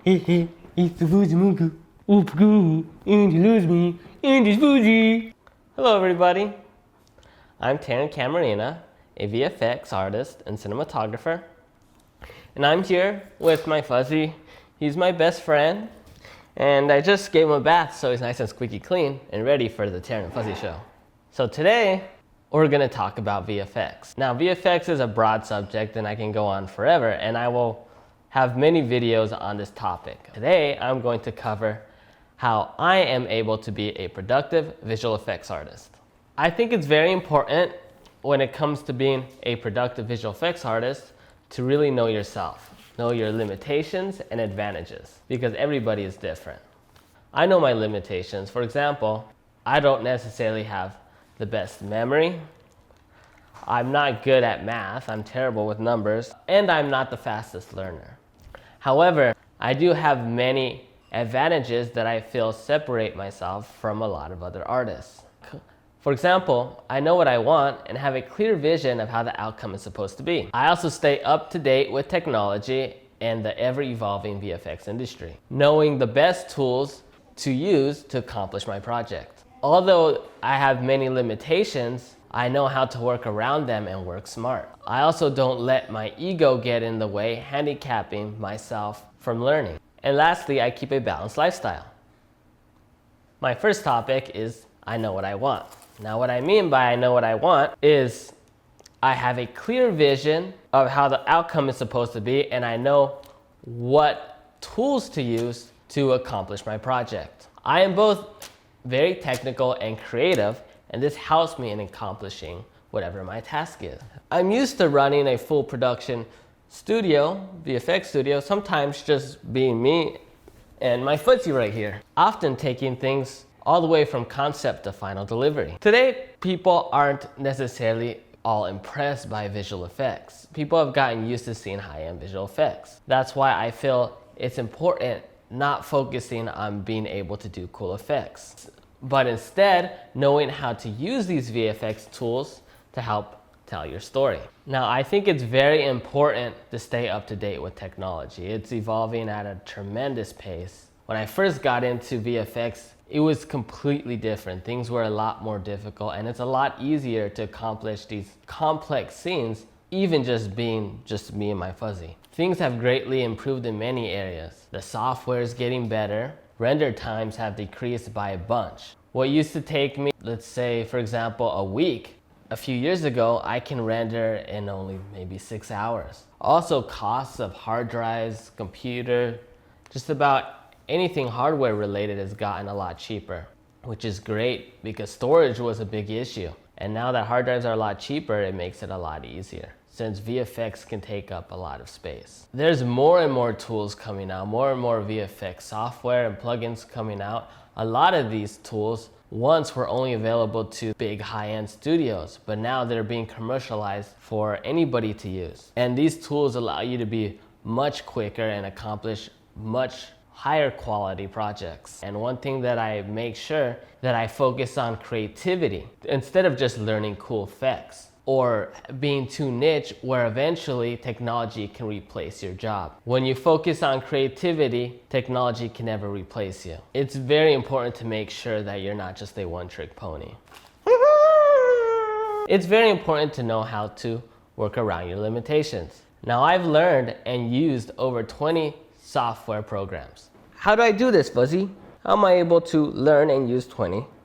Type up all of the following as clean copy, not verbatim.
It's the Fuzzy Mooka. Oop-goo, and you lose me, and it's Fuzzy. Hello everybody. I'm Tarin Camarena, a VFX artist and cinematographer. And I'm here with my Fuzzy. He's my best friend. And I just gave him a bath so he's nice and squeaky clean and ready for the Tarin and Fuzzy show. So today, we're gonna talk about VFX. Now VFX is a broad subject and I can go on forever, and I will have many videos on this topic. Today, I'm going to cover how I am able to be a productive visual effects artist. I think it's very important when it comes to being a productive visual effects artist to really know yourself, know your limitations and advantages, because everybody is different. I know my limitations. For example, I don't necessarily have the best memory. I'm not good at math. I'm terrible with numbers, and I'm not the fastest learner. However, I do have many advantages that I feel separate myself from a lot of other artists. For example, I know what I want and have a clear vision of how the outcome is supposed to be. I also stay up to date with technology and the ever-evolving VFX industry, knowing the best tools to use to accomplish my project. Although I have many limitations, I know how to work around them and work smart. I also don't let my ego get in the way, handicapping myself from learning. And lastly, I keep a balanced lifestyle. My first topic is I know what I want. Now what I mean by I know what I want is I have a clear vision of how the outcome is supposed to be, and I know what tools to use to accomplish my project. I am both very technical and creative, and this helps me in accomplishing whatever my task is. I'm used to running a full production studio, VFX studio, sometimes just being me and my Fuzzy right here, often taking things all the way from concept to final delivery. Today, people aren't necessarily all impressed by visual effects. People have gotten used to seeing high-end visual effects. That's why I feel it's important not focusing on being able to do cool effects, but instead knowing how to use these VFX tools to help tell your story. Now, I think it's very important to stay up to date with technology. It's evolving at a tremendous pace. When I first got into VFX, it was completely different. Things were a lot more difficult, and it's a lot easier to accomplish these complex scenes, even just being just me and my Fuzzy. Things have greatly improved in many areas. The software is getting better. Render times have decreased by a bunch. What used to take me, let's say, for example, a week, a few years ago, I can render in only maybe 6 hours. Also, costs of hard drives, computer, just about anything hardware related has gotten a lot cheaper, which is great because storage was a big issue. And now that hard drives are a lot cheaper, it makes it a lot easier, since VFX can take up a lot of space. There's more and more tools coming out, more and more VFX software and plugins coming out. A lot of these tools once were only available to big high-end studios, but now they're being commercialized for anybody to use. And these tools allow you to be much quicker and accomplish much higher quality projects. And one thing that I make sure that I focus on creativity instead of just learning cool effects or being too niche where eventually technology can replace your job. When you focus on creativity, technology can never replace you. It's very important to make sure that you're not just a one-trick pony. It's very important to know how to work around your limitations. Now, I've learned and used over 20 software programs. How do I do this, Fuzzy? How am I able to learn and use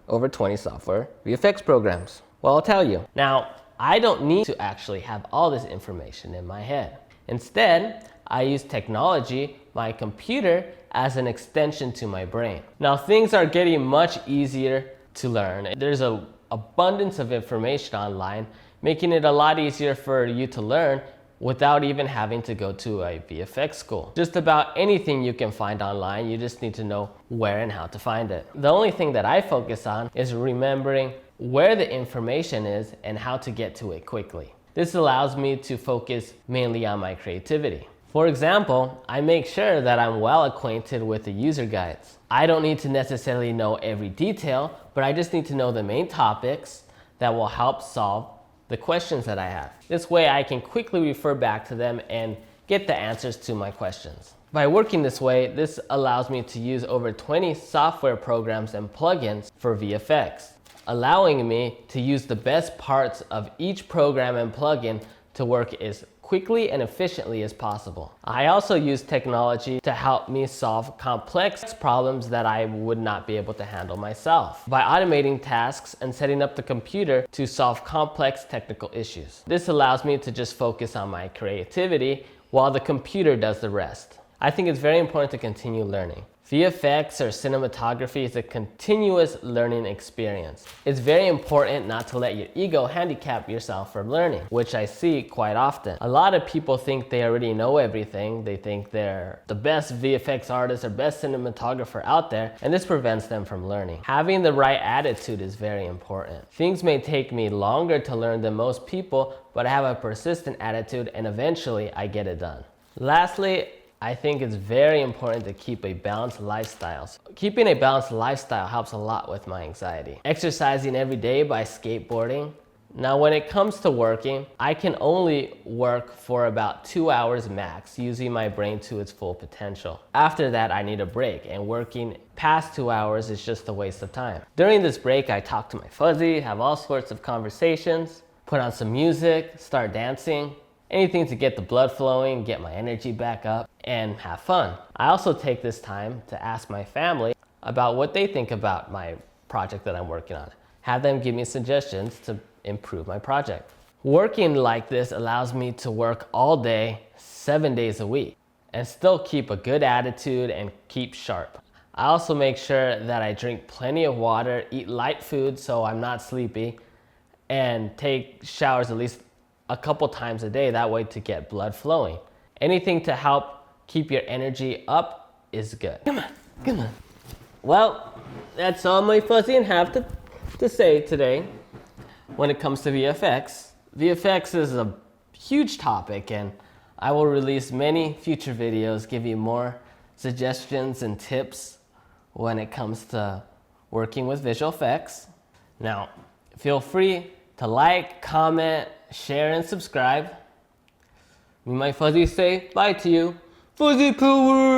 over 20 software VFX programs? Well, I'll tell you. Now, I don't need to actually have all this information in my head. Instead, I use technology, my computer, as an extension to my brain. Now, things are getting much easier to learn. There's an abundance of information online, making it a lot easier for you to learn without even having to go to a VFX school. Just about anything you can find online, you just need to know where and how to find it. The only thing that I focus on is remembering where the information is and how to get to it quickly. This allows me to focus mainly on my creativity. For example, I make sure that I'm well acquainted with the user guides. I don't need to necessarily know every detail, but I just need to know the main topics that will help solve the questions that I have. This way I can quickly refer back to them and get the answers to my questions. By working this way, this allows me to use over 20 software programs and plugins for VFX, allowing me to use the best parts of each program and plugin to work as quickly and efficiently as possible. I also use technology to help me solve complex problems that I would not be able to handle myself by automating tasks and setting up the computer to solve complex technical issues. This allows me to just focus on my creativity while the computer does the rest. I think it's very important to continue learning. VFX or cinematography is a continuous learning experience. It's very important not to let your ego handicap yourself from learning, which I see quite often. A lot of people think they already know everything. They think they're the best VFX artist or best cinematographer out there, and this prevents them from learning. Having the right attitude is very important. Things may take me longer to learn than most people, but I have a persistent attitude and eventually I get it done. Lastly, I think it's very important to keep a balanced lifestyle. Keeping a balanced lifestyle helps a lot with my anxiety. Exercising every day by skateboarding. Now, when it comes to working, I can only work for about 2 hours max, using my brain to its full potential. After that, I need a break, and working past 2 hours is just a waste of time. During this break, I talk to my fuzzy, have all sorts of conversations, put on some music, start dancing. Anything to get the blood flowing, get my energy back up, and have fun. I also take this time to ask my family about what they think about my project that I'm working on. Have them give me suggestions to improve my project. Working like this allows me to work all day, 7 days a week, and still keep a good attitude and keep sharp. I also make sure that I drink plenty of water, eat light food so I'm not sleepy, and take showers at least a couple times a day, that way to get blood flowing. Anything to help keep your energy up is good. Come on. Well, that's all my fuzzy and have to say today when it comes to VFX. VFX is a huge topic, and I will release many future videos, give you more suggestions and tips when it comes to working with visual effects. Now, feel free to like, comment, share, and subscribe. Me and my fuzzy say bye to you. Fuzzy power!